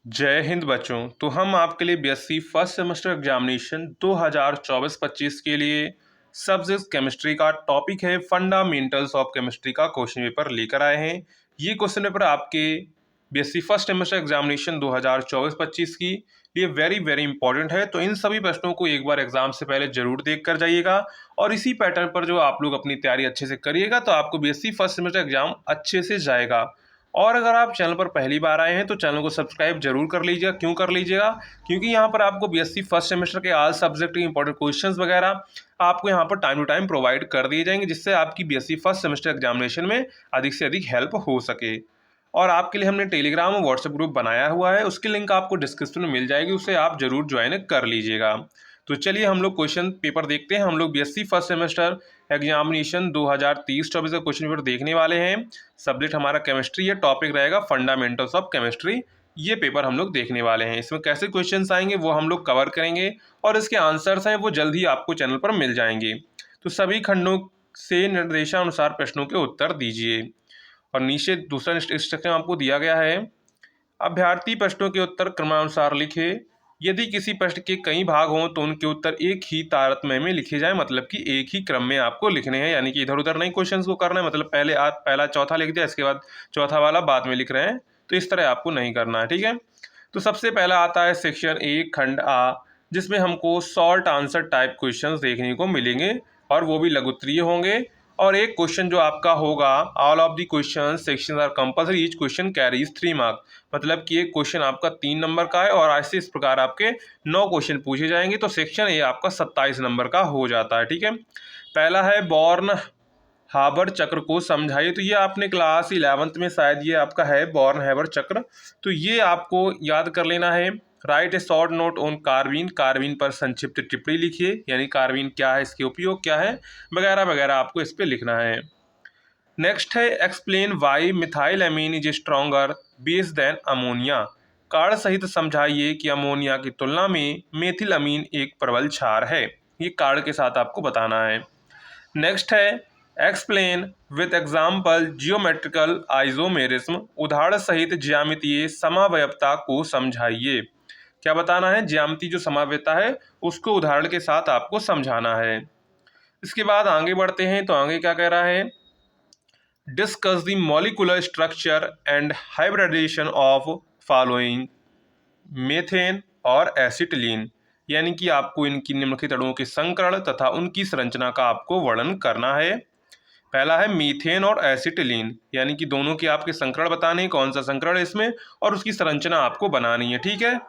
जय हिंद बच्चों। तो हम आपके लिए बीएससी फर्स्ट सेमेस्टर एग्जामिनेशन 2024-25 के लिए सब्जेक्ट केमिस्ट्री का टॉपिक है फंडामेंटल्स ऑफ केमिस्ट्री का क्वेश्चन पेपर लेकर आए हैं। ये क्वेश्चन पेपर आपके बीएससी फर्स्ट सेमेस्टर एग्जामिनेशन 2024-25 की लिए वेरी वेरी इंपॉर्टेंट है। तो इन सभी प्रश्नों को एक बार एग्जाम से पहले जरूर देख कर जाइएगा और इसी पैटर्न पर जो आप लोग अपनी तैयारी अच्छे से करिएगा तो आपको बीएससी फर्स्ट सेमेस्टर एग्जाम अच्छे से जाएगा। और अगर आप चैनल पर पहली बार आए हैं तो चैनल को सब्सक्राइब जरूर कर लीजिएगा। क्यों कर लीजिएगा? क्योंकि यहाँ पर आपको बीएससी फर्स्ट सेमेस्टर के ऑल सब्जेक्ट के इंपॉर्टेंट क्वेश्चंस वगैरह आपको यहाँ पर टाइम टू टाइम प्रोवाइड कर दिए जाएंगे, जिससे आपकी बीएससी फर्स्ट सेमेस्टर एग्जामिनेशन में अधिक से अधिक हेल्प हो सके। और आपके लिए हमने टेलीग्राम और व्हाट्सएप ग्रुप बनाया हुआ है, उसकी लिंक आपको डिस्क्रिप्शन में मिल जाएगी, उसे आप जरूर ज्वाइन कर लीजिएगा। तो चलिए हम लोग क्वेश्चन पेपर देखते हैं। हम लोग बीएससी फर्स्ट सेमेस्टर एग्जामिनेशन 2023-24 का क्वेश्चन पेपर देखने वाले हैं। सब्जेक्ट हमारा केमिस्ट्री है, टॉपिक रहेगा फंडामेंटल्स ऑफ केमिस्ट्री। ये पेपर हम लोग देखने वाले हैं। इसमें कैसे क्वेश्चंस आएंगे वो हम लोग कवर करेंगे और इसके आंसर्स हैं वो जल्द ही आपको चैनल पर मिल जाएंगे। तो सभी खंडों से निर्देशानुसार प्रश्नों के उत्तर दीजिए। और नीचे दूसरा इंस्ट्रक्शन आपको दिया गया है, अभ्यर्थी प्रश्नों के उत्तर क्रमानुसार लिखे। यदि किसी प्रश्न के कई भाग हों तो उनके उत्तर एक ही तारतम्य में लिखे जाएं, मतलब कि एक ही क्रम में आपको लिखने हैं, यानी कि इधर उधर नहीं क्वेश्चंस को करना है। मतलब पहले आप पहला चौथा लिख दिया, इसके बाद चौथा वाला बाद में लिख रहे हैं, तो इस तरह आपको नहीं करना है, ठीक है। तो सबसे पहला आता है सेक्शन 1 खंड आ, जिसमें हमको शॉर्ट आंसर टाइप क्वेश्चंस देखने को मिलेंगे और वो भी लघुत्तरीय होंगे। और एक क्वेश्चन जो आपका होगा, all of the question section are compulsory, each question carries 3 mark, मतलब कि एक क्वेश्चन आपका 3 नंबर का है और ऐसे इस प्रकार आपके 9 क्वेश्चन पूछे जाएंगे, तो सेक्शन ए आपका 27 नंबर का हो जाता है, ठीक है। पहला है बॉर्न हाबर चक्र को समझाइए। तो ये आपने क्लास 11th में शायद ये आपका है बॉर्न हाबर चक्र, तो ये आपको याद कर लेना है। Right A short note on carbene, carbene पर संक्षिप्त टिप्पणी लिखिए, यानी कार्बीन क्या है, इसके उपयोग क्या है वगैरह वगैरह आपको इस पर लिखना है। नेक्स्ट है explain why methyl amine is stronger base than ammonia, कारण सहित समझाइए कि अमोनिया की तुलना में मेथिल अमीन एक प्रबल क्षार है। ये कारण के साथ आपको बताना है। नेक्स्ट है explain with example geometrical isomerism, उदाहरण सहित ज्यामितीय समावयवता को समझाइए। क्या बताना है? ज्यामिति जो समावयवता है उसको उदाहरण के साथ आपको समझाना है। इसके बाद आगे बढ़ते हैं, तो आगे क्या कह रहा है, discuss the molecular structure and hybridisation of following methane और एसिटिलीन, यानी कि आपको इनकी निम्नलिखित अणुओं के संकरण तथा उनकी संरचना का आपको वर्णन करना है। पहला है मीथेन और एसिटिलीन, यानी कि दोनों के आपके संकरण बताने हैं, कौन सा संकरण है इसमें और उसकी संरचना आपको बनानी है, ठीक है।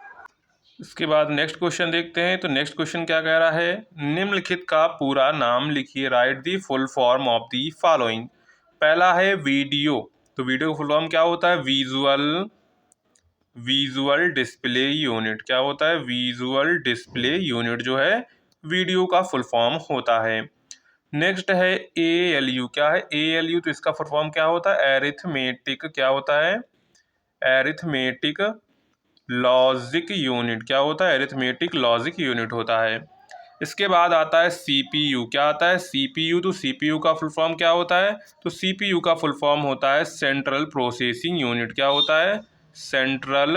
इसके बाद नेक्स्ट क्वेश्चन देखते हैं। तो नेक्स्ट क्वेश्चन क्या कह रहा है, निम्नलिखित का पूरा नाम लिखिए, right the full form of the following. पहला है वीडियो, तो वीडियो का फुल फॉर्म क्या होता है, विजुअल डिस्प्ले यूनिट। क्या होता है? विजुअल डिस्प्ले यूनिट जो है वीडियो का फुल फॉर्म होता है। नेक्स्ट है ALU, क्या है ALU, तो इसका फुल फॉर्म क्या होता है, एरिथमेटिक, क्या होता है, एरिथमेटिक लॉजिक यूनिट। क्या होता है? एरिथमेटिक लॉजिक यूनिट होता है। इसके बाद आता है CPU, क्या आता है CPU, तो CPU का फुल फॉर्म क्या होता है, तो CPU का फुल फॉर्म होता है सेंट्रल प्रोसेसिंग यूनिट। क्या होता है? सेंट्रल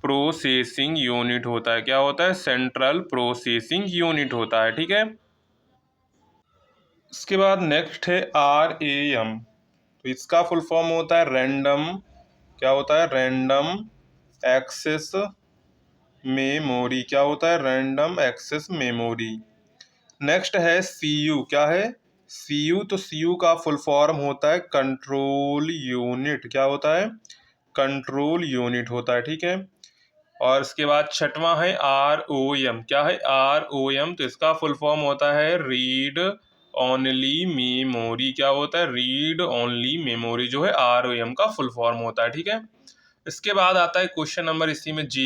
प्रोसेसिंग यूनिट होता है। क्या होता है? सेंट्रल प्रोसेसिंग यूनिट होता है, ठीक है। इसके बाद नेक्स्ट है RAM, तो इसका फुल फॉर्म होता है रैंडम, क्या होता है, रैंडम एक्सेस मेमोरी। क्या होता है? Random access memory. नेक्स्ट है CU, क्या है CU, तो CU का फुल फॉर्म होता है कंट्रोल यूनिट। क्या होता है? कंट्रोल यूनिट होता है, ठीक है। और इसके बाद छठवां है ROM, क्या है ROM, तो इसका फुल फॉर्म होता है रीड ओनली मेमोरी। क्या होता है? रीड ओनली मेमोरी जो है ROM का फुल फॉर्म होता है, ठीक है। इसके बाद आता है क्वेश्चन नंबर इसी में G,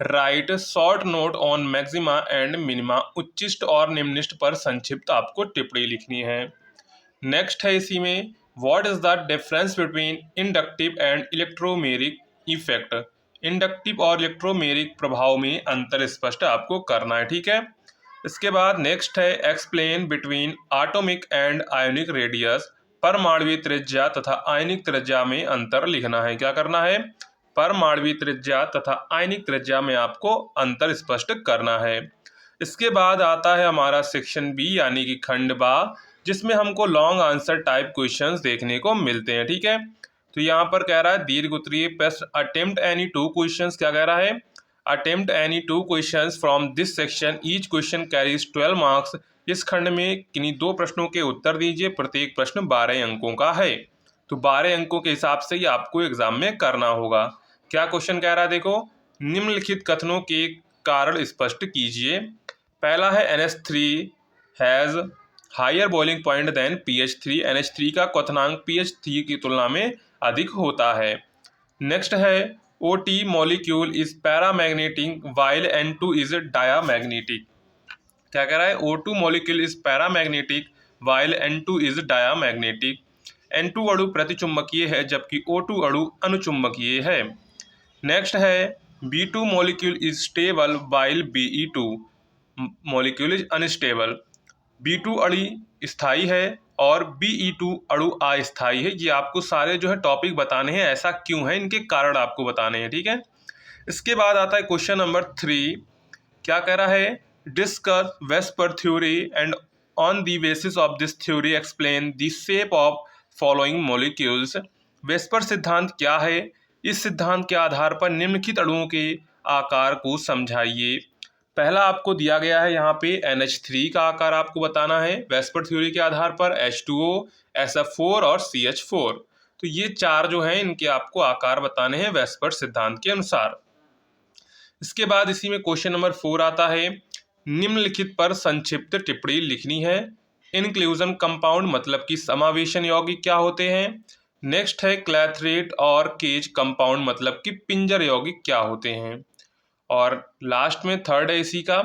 write short note on maxima and minima, उच्चिष्ट और निम्निष्ट पर संक्षिप्त आपको टिप्पणी लिखनी है। नेक्स्ट है इसी में, what is the difference between inductive and electromeric effect, inductive और इलेक्ट्रोमेरिक प्रभाव में अंतर स्पष्ट आपको करना है, ठीक है। इसके बाद नेक्स्ट है explain between atomic and ionic radius, परमाणुवीय त्रिज्या तथा आयनिक त्रिज्या में अंतर लिखना है। क्या करना है? परमाणु त्रिज्या तथा आयनिक त्रिज्या में आपको अंतर स्पष्ट करना है। इसके बाद आता है हमारा सेक्शन बी यानी कि खंड बा, जिसमें हमको लॉन्ग आंसर टाइप क्वेश्चंस देखने को मिलते हैं। ठीक है, तो यहाँ पर कह रहा है दीर्घ उत्तरीय प्रश्न, अटेम्प्ट एनी टू क्वेश्चंस, क्या कह रहा है, attempt any two questions from this section, each question carries 12 marks. इस खंड में किन्हीं 2 प्रश्नों के उत्तर दीजिए, प्रत्येक प्रश्न 12 अंकों का है। तो 12 अंकों के हिसाब से ही आपको एग्जाम में करना होगा। क्या क्वेश्चन कह रहा है, देखो, निम्नलिखित कथनों के कारण स्पष्ट कीजिए। पहला है NH3 has higher boiling point than PH3, NH3 का क्वथनांक PH3 की तुलना में अधिक होता है। नेक्स्ट है OT molecule is paramagnetic while N2 is diamagnetic. क्या कह रहा है, O2 molecule is paramagnetic while N2 is diamagnetic. N2 अणु प्रतिचुंबकीय है जबकि O2 अणु अनुचुंबकीय है। नेक्स्ट है B2 molecule is stable while BE2 molecule is unstable. B2 अणु स्थायी है और BE2 अणु अस्थायी है। ये आपको सारे जो है टॉपिक बताने हैं, ऐसा क्यों है, इनके कारण आपको बताने हैं। ठीक है, इसके बाद आता है क्वेश्चन नंबर 3। क्या कह रहा है, discuss VSEPR theory and on the basis of this theory explain the shape of following molecules. VSEPR सिद्धांत क्या है, इस सिद्धांत के आधार पर निम्नलिखित अणुओं के आकार को समझाइए। पहला आपको दिया गया है यहाँ पे NH3 का आकार आपको बताना है वेस्पर थ्योरी के आधार पर, H2O, SF4 और CH4। तो ये 4 जो हैं इनके आपको आकार बताने हैं वेस्पर सिद्धांत के अनुसार। इसके बाद इसी में क्वेश्चन नंबर 4 आता है, निम्नलिखित पर संक्षिप्त टिप्पणी लिखनी है। इंक्लूजन कंपाउंड मतलब कि समावेशन यौगिक क्या होते हैं। नेक्स्ट है क्लैथरेट और केज कंपाउंड मतलब कि पिंजर यौगिक क्या होते हैं। और लास्ट में थर्ड है इसी का,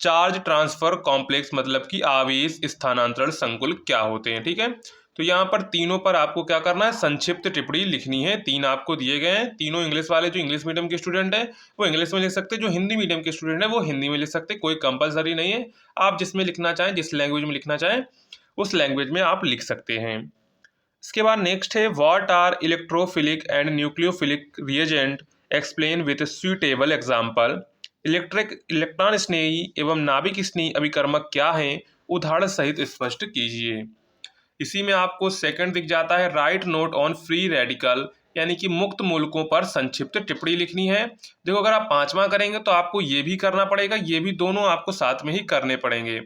चार्ज ट्रांसफर कॉम्प्लेक्स मतलब कि आवेश स्थानांतरण संकुल क्या होते हैं। ठीक है, तो यहाँ पर तीनों पर आपको क्या करना है, संक्षिप्त टिप्पणी लिखनी है। 3 आपको दिए गए हैं, तीनों इंग्लिश वाले। जो इंग्लिश मीडियम के स्टूडेंट है वो इंग्लिश में लिख सकते हैं, जो हिंदी मीडियम के स्टूडेंट है वो हिंदी में लिख सकते हैं, कोई कंपलसरी नहीं है। आप जिसमें लिखना चाहें, जिस लैंग्वेज में लिखना चाहें उस लैंग्वेज में आप लिख सकते हैं। इसके बाद नेक्स्ट है, what are electrophilic and nucleophilic reagent, explain with suitable example. Electron स्नेही एवं नाभिक स्नेही अभिकर्मक क्या हैं, उदाहरण सहित स्पष्ट कीजिए। इसी में आपको सेकंड दिख जाता है, right note on free radical यानी कि मुक्त मूलकों पर संक्षिप्त टिप्पणी लिखनी है। देखो, अगर आप 5वां करेंगे तो आपको ये भी करना पड़ेगा, ये भी दोनों आपको साथ में ही करने पड़ेंगे।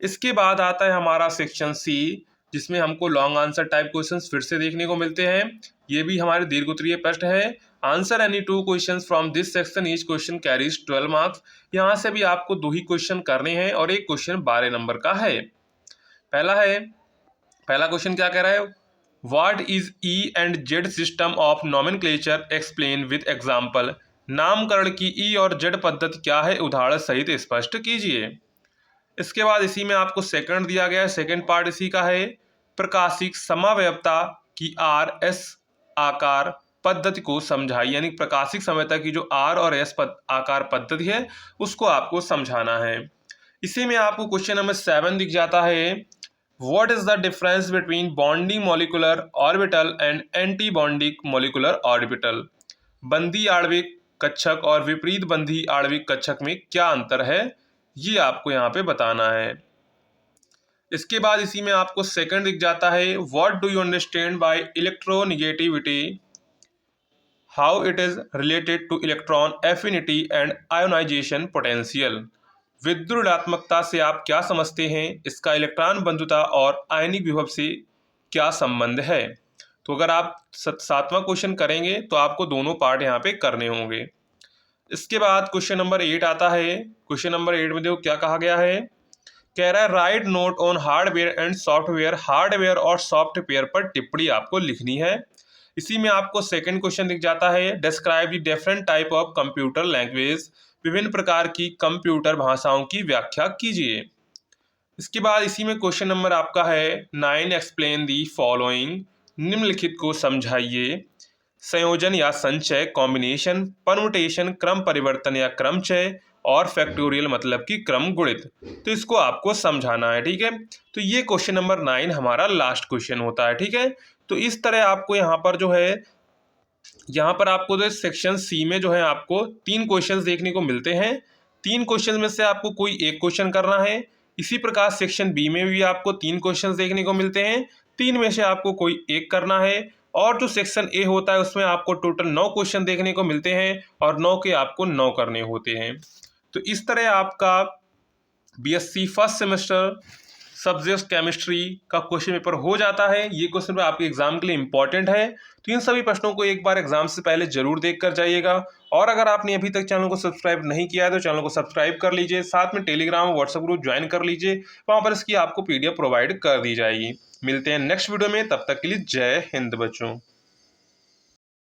इसके बाद आता है हमारा सेक्शन सी, जिसमें हमको लॉन्ग आंसर टाइप क्वेश्चंस फिर से देखने को मिलते हैं। ये भी हमारे दीर्घ उत्तरीय प्रश्न है। Answer any 2 questions from this section, each question carries 12 marks. यहाँ से भी आपको 2 ही क्वेश्चन करने हैं और एक क्वेश्चन 12 नंबर का है। पहला क्वेश्चन क्या कह रहा है, what is E and Z system of nomenclature, explain with example. नामकरण की E और Z पद्धति क्या है, उदाहरण सहित स्पष्ट कीजिए। इसके बाद इसी में आपको सेकंड दिया गया है, सेकंड पार्ट इसी का है, प्रकाशिक समावयवता की RS आकार पद्धति को समझाई, यानी प्रकाशिक समयता की जो R और S आकार पद्धति है उसको आपको समझाना है। इसी में आपको क्वेश्चन नंबर 7 दिख जाता है, what is the difference between bonding molecular orbital and anti bonding molecular orbital. बंदी आणविक कक्षक और विपरीत बंदी आणविक कक्षक में क्या अंतर है, ये आपको यहाँ पे बताना है। इसके बाद इसी में आपको सेकंड दिख जाता है, what do you understand by electronegativity, how it is related to electron affinity and ionization potential. विद्युदात्मकता से आप क्या समझते हैं, इसका इलेक्ट्रॉन बंधुता और आयनिक विभव से क्या संबंध है। तो अगर आप 7वां क्वेश्चन करेंगे तो आपको दोनों पार्ट यहाँ पे करने होंगे। इसके बाद क्वेश्चन नंबर 8 आता है। क्वेश्चन नंबर 8 में देखो क्या कहा गया है, कह रहा है right note on hardware and software. Hardware और सॉफ्टवेयर पर टिप्पणी आपको लिखनी है। इसी में आपको सेकंड क्वेश्चन दिख जाता है, describe the different type of computer language. विभिन्न प्रकार की कंप्यूटर भाषाओं की व्याख्या कीजिए। इसके बाद इसी में क्वेश्चन नंबर आपका है 9, एक्सप्लेन दी फॉलोइंग। निम्नलिखित को समझाइए। संयोजन या संचय, कॉम्बिनेशन, परमुटेशन, क्रम परिवर्तन या क्रमचय, और फैक्टोरियल मतलब कि क्रम गुणित। तो इसको आपको समझाना है। ठीक है, तो ये क्वेश्चन नंबर 9 हमारा लास्ट क्वेश्चन होता है। ठीक है, तो इस तरह आपको यहाँ पर जो है यहाँ पर आपको जो सेक्शन सी में जो है आपको 3 क्वेश्चंस देखने को मिलते हैं। 3 क्वेश्चन में से आपको कोई एक क्वेश्चन करना है। इसी प्रकार सेक्शन बी में भी आपको 3 क्वेश्चंस देखने को मिलते हैं। 3 में से आपको कोई एक करना है। और जो सेक्शन ए होता है उसमें आपको टोटल 9 क्वेश्चन देखने को मिलते हैं और 9 के आपको 9 करने होते हैं। तो इस तरह आपका BSc first semester subject chemistry का क्वेश्चन पेपर हो जाता है। ये क्वेश्चन पेपर आपके एग्जाम के लिए इंपॉर्टेंट है, तो इन सभी प्रश्नों को एक बार एग्जाम से पहले जरूर देख कर जाइएगा। और अगर आपने अभी तक चैनल को सब्सक्राइब नहीं किया है तो चैनल को सब्सक्राइब कर लीजिए, साथ में टेलीग्राम और व्हाट्सएप ग्रुप ज्वाइन कर लीजिए, वहां पर इसकी आपको पीडीएफ प्रोवाइड कर दी जाएगी। मिलते हैं नेक्स्ट वीडियो में, तब तक के लिए जय हिंद बच्चों।